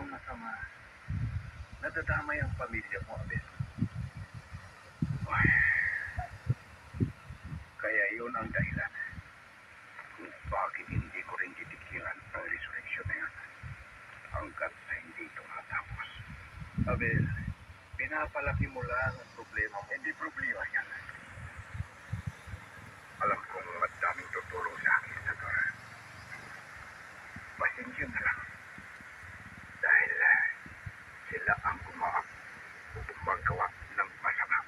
ikaw masama, nadadamay ang pamilya mo, Abel. Ay, kaya yun ang dahilan kung bakit hindi ko rin titigilan ang resurrection na yan hanggat sa hindi ito matapos. Abel, pinapalaki mo lang ang problema mo. Hindi problema yan. Alam kong madaming tutulong sa akin sa Dora. Pasensya na lang. Dahil sila ang gumawa upang magawa ng masama.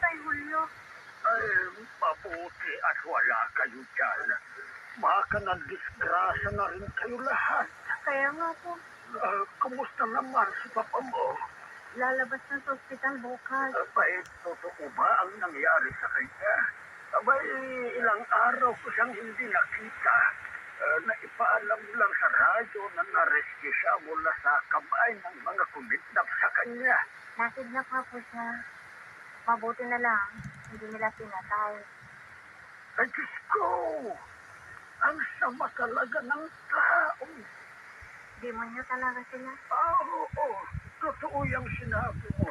Tay Julio. Ay, mabuti at wala kayo dyan. Baka na-disgrasya na rin kayo lahat. Kaya nga po, Kumusta naman si Papa mo? lalabas na sa ospital bukas. Abay, totoo ba ang nangyari sa kanya? Abay, ilang araw ko siyang hindi nakita. Naipaalam lang sa radyo na na-rescue siya mula sa kamay ng mga kumidnap sa kanya. Nakidnap nga po siya. Mabuti na lang, hindi nila pinatay. Ay, Diyos ko! Ang sama talaga ng tao. Demonyo talaga sila. Oo. Totoo yung sinabi mo.